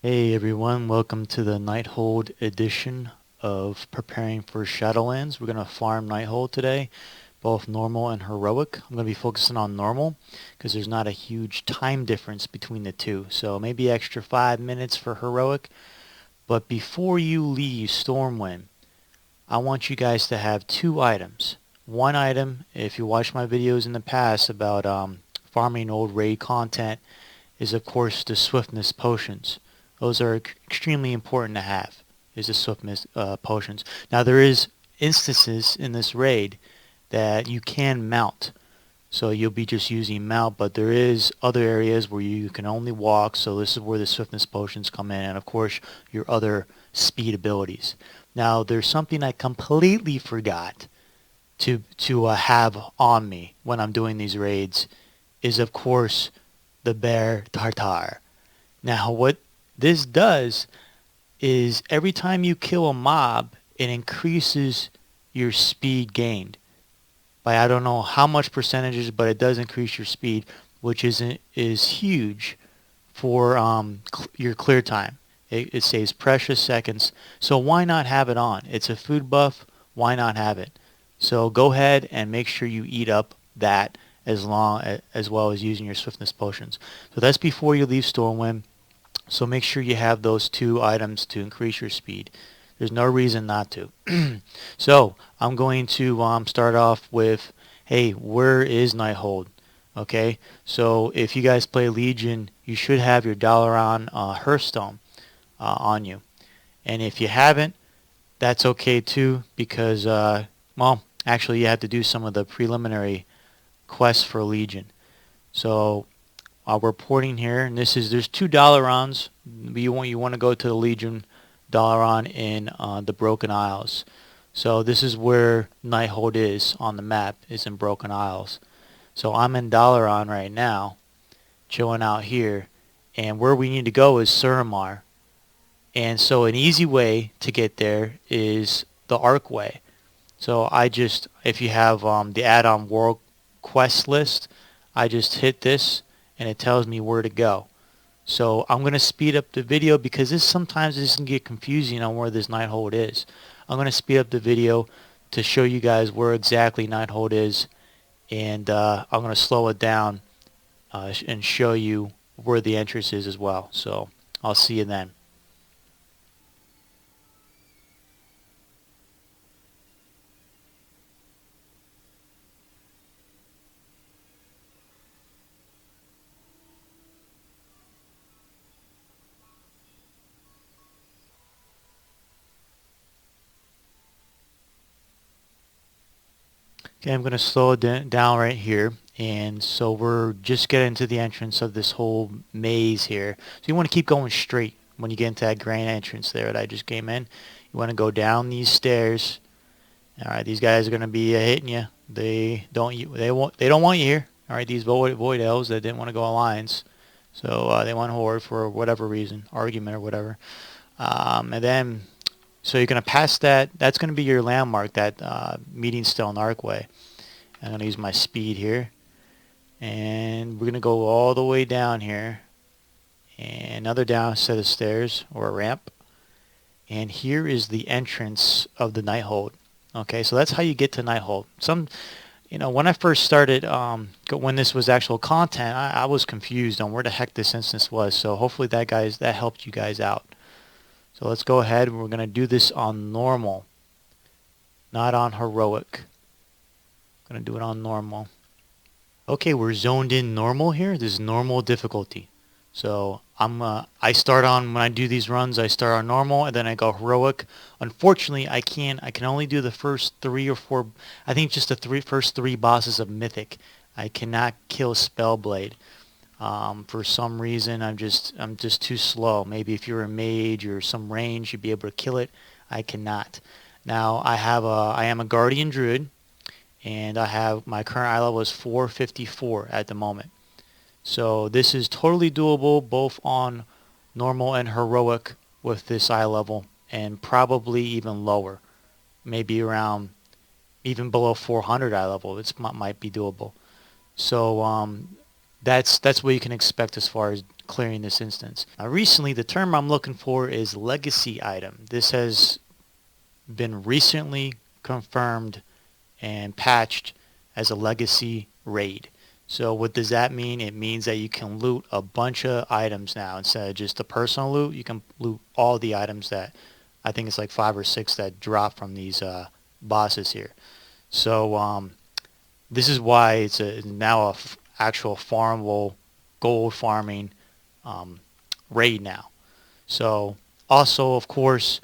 Hey everyone, welcome to the Nighthold edition of preparing for Shadowlands. We're going to farm Nighthold today, both normal and heroic. I'm going to be focusing on normal because there's not a huge time difference between the two. So maybe extra 5 minutes for heroic. But before you leave Stormwind, I want you guys to have two items. One item, if you watched my videos in the past about farming old raid content, is of course the swiftness potions. Those are extremely important to have, is the swiftness potions. Now there is instances in this raid that you can mount. So you'll be just using mount, but there is other areas where you can only walk, so this is where the swiftness potions come in, and of course your other speed abilities. Now there's something I completely forgot to have on me when I'm doing these raids, is of course the bear tartar. Now what this does is every time you kill a mob, it increases your speed gained by I don't know how much percentages, but it does increase your speed, which is huge for your clear time. It saves precious seconds, so why not have it on? It's a food buff. Why not have it? So go ahead and make sure you eat up that as well as using your swiftness potions. So that's before you leave Stormwind. So make sure you have those two items to increase your speed. There's no reason not to. So I'm going to start off with, hey, where is Nighthold? Okay, so if you guys play Legion, you should have your Dalaran Hearthstone on you. And if you haven't, that's okay too, because, well, actually you have to do some of the preliminary quests for Legion. So we're porting here, and there's two Dalarons. You want to go to the Legion Dalaran in the Broken Isles. So this is where Nighthold is on the map, is in Broken Isles. So I'm in Dalaran right now, chilling out here, and where we need to go is Suramar. And so an easy way to get there is the Arc Way. So if you have the add-on world quest list, I just hit this and it tells me where to go. So I'm going to speed up the video because sometimes this can get confusing on where this Nighthold is. I'm going to speed up the video to show you guys where exactly Nighthold is, and I'm going to slow it down and show you where the entrance is as well. So I'll see you then. Okay, I'm going to slow it down right here. And so we're just getting to the entrance of this whole maze here. So you want to keep going straight when you get into that grand entrance there that I just came in. You want to go down these stairs. All right, these guys are going to be hitting you. They don't want you here. All right, these void elves that didn't want to go alliance. So they went horde for whatever reason, argument or whatever. And then so you're going to pass that. That's going to be your landmark, that meeting stone archway. I'm going to use my speed here. And we're going to go all the way down here. And another down set of stairs or a ramp. And here is the entrance of the Nighthold. Okay, so that's how you get to Nighthold. When I first started, when this was actual content, I was confused on where the heck this instance was. So hopefully that helped you guys out. So let's go ahead. We're going to do this on normal, not on heroic. Going to do it on normal. Okay, we're zoned in normal here. This is normal difficulty. So I start on, when I do these runs, I start on normal and then I go heroic. Unfortunately, I can only do the first 3 or 4, I think just the first three bosses of Mythic. I cannot kill Spellblade. For some reason, I'm just too slow. Maybe if you're a mage or some range, you'd be able to kill it. I cannot. Now I am a Guardian Druid, and my current eye level is 454 at the moment. So this is totally doable both on normal and heroic with this eye level, and probably even lower, maybe around even below 400 eye level. It might be doable. So that's what you can expect as far as clearing this instance. Now recently, the term I'm looking for is legacy item. This has been recently confirmed and patched as a legacy raid. So what does that mean? It means that you can loot a bunch of items now. Instead of just the personal loot, you can loot all the items that, I think it's like 5 or 6 that drop from these bosses here. So this is why it's now a actual farmable gold farming um, raid now. So also, of course,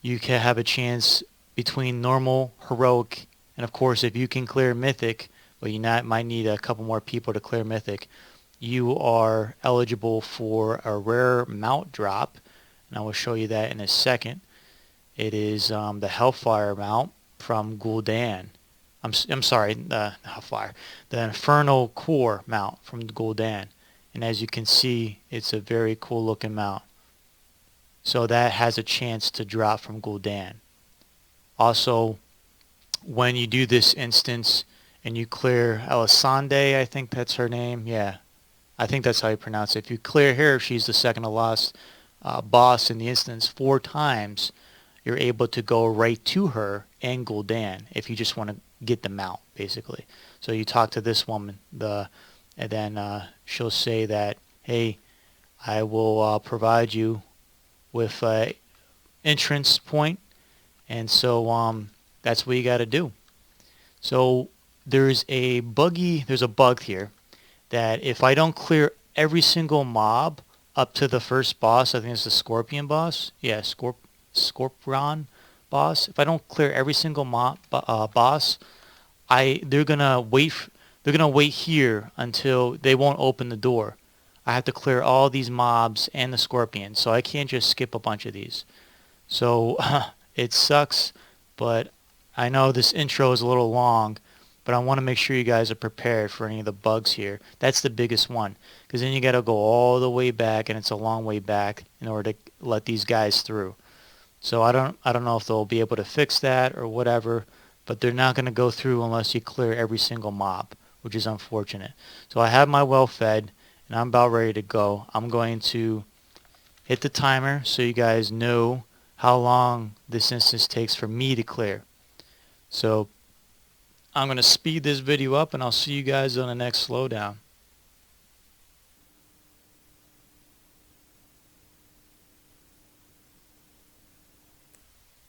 you can have a chance between normal, heroic, and of course, if you can clear mythic, but you might need a couple more people to clear mythic, you are eligible for a rare mount drop, and I will show you that in a second. It is the Hellfire mount from Gul'dan. I'm sorry, the Hellfire, the Infernal Core mount from Gul'dan, and as you can see, it's a very cool looking mount. So that has a chance to drop from Gul'dan. Also, when you do this instance and you clear Elisande, I think that's her name. Yeah, I think that's how you pronounce it. If you clear her, she's the second to last boss in the instance 4 times, you're able to go right to her and Gul'dan if you just want to get the mount, basically. So you talk to this woman, and then she'll say that, hey, I will provide you with a entrance point, and so that's what you got to do. So there's a bug here that if I don't clear every single mob up to the first boss, I think it's the Scorpion boss. Yeah, Scorpion boss. If I don't clear every single boss, they're gonna wait here until they won't open the door. I have to clear all these mobs and the Scorpion, so I can't just skip a bunch of these. So it sucks, but I know this intro is a little long, but I want to make sure you guys are prepared for any of the bugs here. That's the biggest one, because then you got to go all the way back, and it's a long way back in order to let these guys through. So I don't know if they'll be able to fix that or whatever, but they're not going to go through unless you clear every single mob, which is unfortunate. So I have my well fed, and I'm about ready to go. I'm going to hit the timer so you guys know how long this instance takes for me to clear. So I'm going to speed this video up, and I'll see you guys on the next slowdown.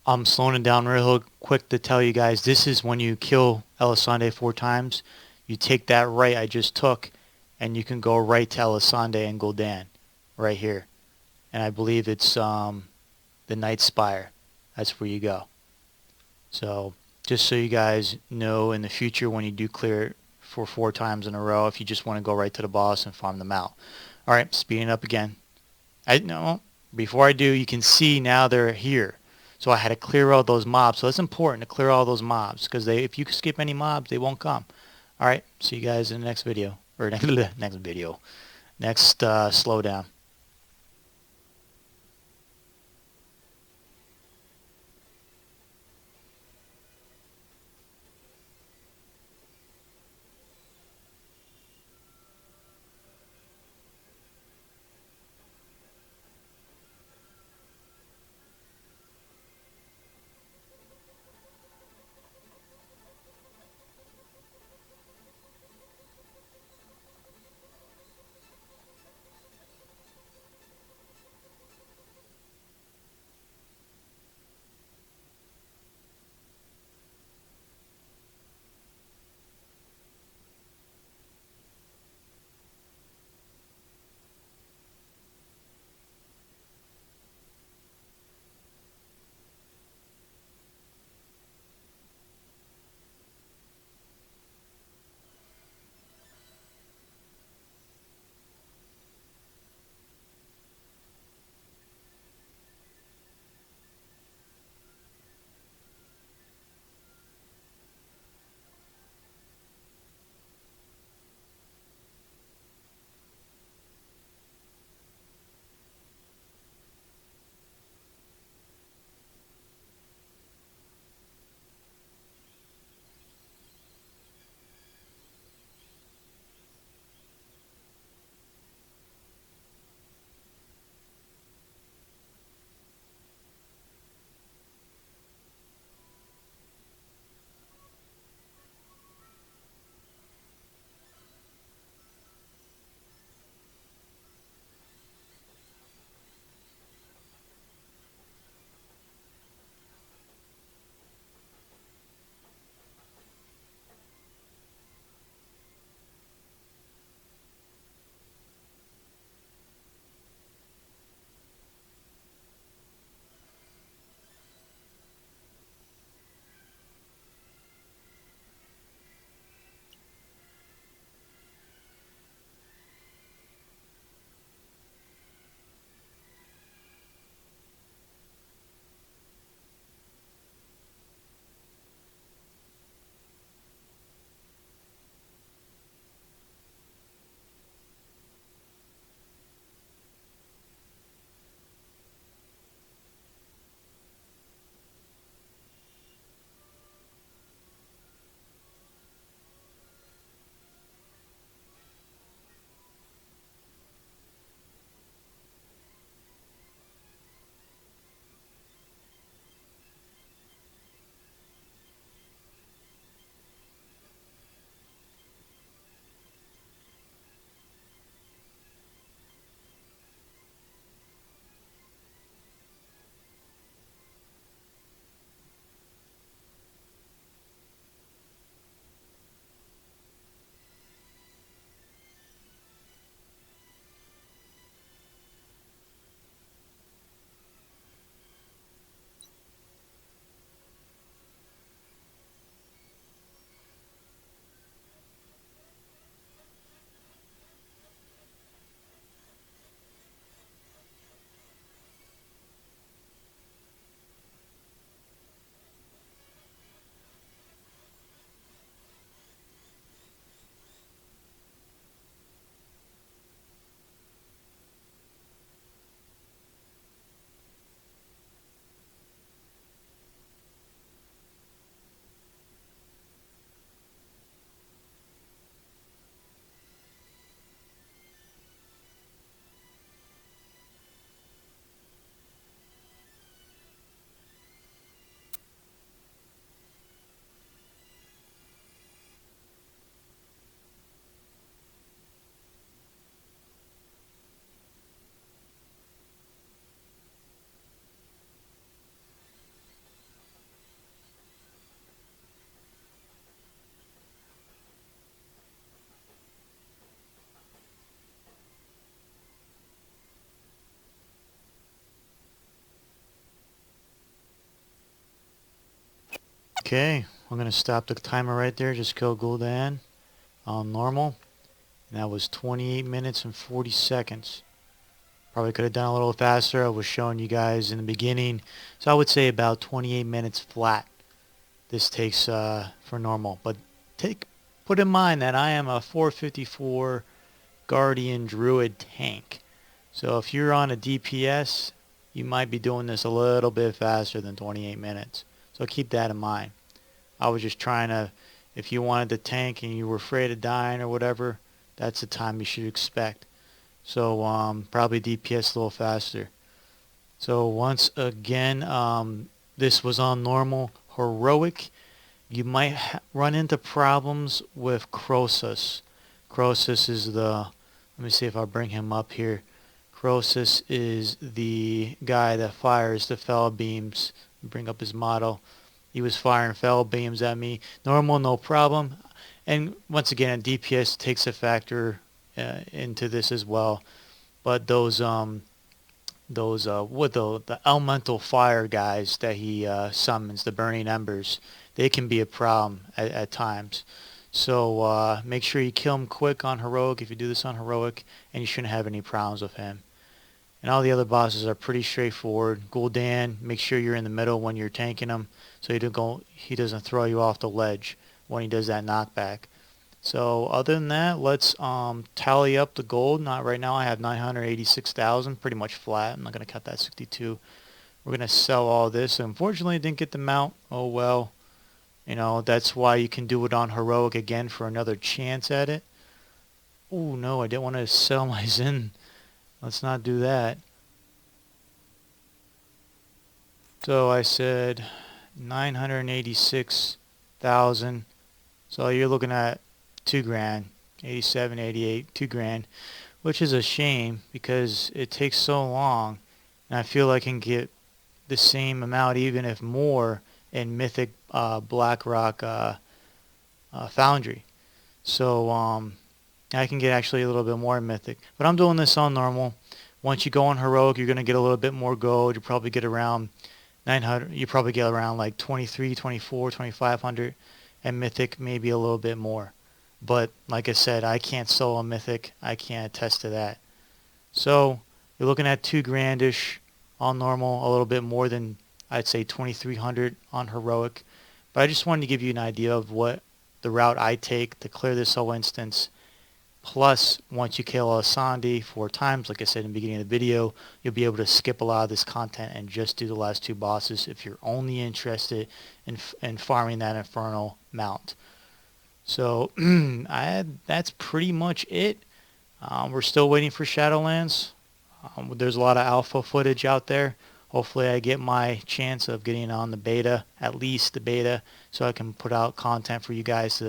I'm slowing it down real quick to tell you guys, this is when you kill Elisande 4 times. You take that right I just took, and you can go right to Elisande and Gul'dan right here. And I believe it's the Night Spire. That's where you go. So just so you guys know in the future when you do clear it for 4 times in a row, if you just want to go right to the boss and farm them out. Alright, speeding up again. Before I do, you can see now they're here. So I had to clear all those mobs. So it's important to clear all those mobs, because if you skip any mobs, they won't come. Alright, see you guys in the next video. Or next video. Next slowdown. Okay, I'm going to stop the timer right there. Just kill Gul'dan on normal. And that was 28 minutes and 40 seconds. Probably could have done a little faster. I was showing you guys in the beginning. So I would say about 28 minutes flat. This takes for normal. But put in mind that I am a 454 Guardian Druid tank. So if you're on a DPS, you might be doing this a little bit faster than 28 minutes. So keep that in mind. I was just trying to, if you wanted to tank and you were afraid of dying or whatever, that's the time you should expect. So probably DPS a little faster. So once again, this was on normal. Heroic, you might run into problems with Croesus. Croesus is the, let me see if I bring him up here. Croesus is the guy that fires the fell beams. Bring up his model. He was firing fell beams at me. Normal, no problem. And once again, DPS takes a factor into this as well. But those with the elemental fire guys that he summons, the burning embers, they can be a problem at times. So make sure you kill him quick on heroic if you do this on heroic, and you shouldn't have any problems with him. And all the other bosses are pretty straightforward. Gul'dan, make sure you're in the middle when you're tanking him, so he doesn't throw you off the ledge when he does that knockback. So other than that, let's tally up the gold. Not right now. I have 986,000, pretty much flat. I'm not going to cut that 62. We're going to sell all this. Unfortunately, I didn't get the mount. Oh well. You know, that's why you can do it on heroic again for another chance at it. Oh no, I didn't want to sell my Zin. Let's not do that. So I said 986,000. So you're looking at 2 grand, 87, 88, 2 grand, which is a shame because it takes so long, and I feel I can get the same amount, even if more, in Mythic Blackrock Foundry. So I can get actually a little bit more in Mythic, but I'm doing this on normal. Once you go on heroic, you're going to get a little bit more gold. You probably get around 900. You probably get around like 23, 24, 2500, and Mythic maybe a little bit more. But like I said, I can't solo Mythic. I can't attest to that. So you're looking at 2 grandish on normal, a little bit more than I'd say 2300 on heroic. But I just wanted to give you an idea of what the route I take to clear this whole instance. Plus, once you kill Asandi 4 times, like I said in the beginning of the video, you'll be able to skip a lot of this content and just do the last 2 bosses if you're only interested in farming that Infernal mount. So that's pretty much it. We're still waiting for Shadowlands. There's a lot of alpha footage out there. Hopefully I get my chance of getting on the beta, at least the beta, so I can put out content for you guys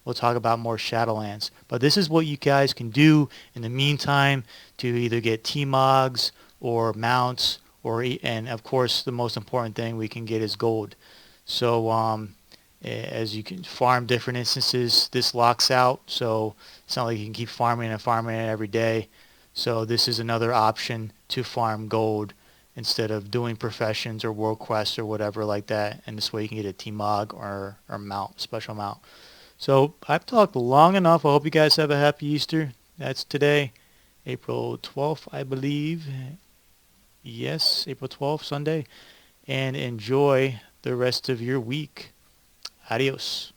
we'll talk about more Shadowlands. But this is what you guys can do in the meantime to either get T-Mogs or mounts, and of course the most important thing we can get is gold. So as you can farm different instances, this locks out, so it's not like you can keep farming and farming it every day. So this is another option to farm gold instead of doing professions or world quests or whatever like that, and this way you can get a T-Mog or mount, special mount. So I've talked long enough. I hope you guys have a happy Easter. That's today, April 12th, I believe. Yes, April 12th, Sunday. And enjoy the rest of your week. Adios.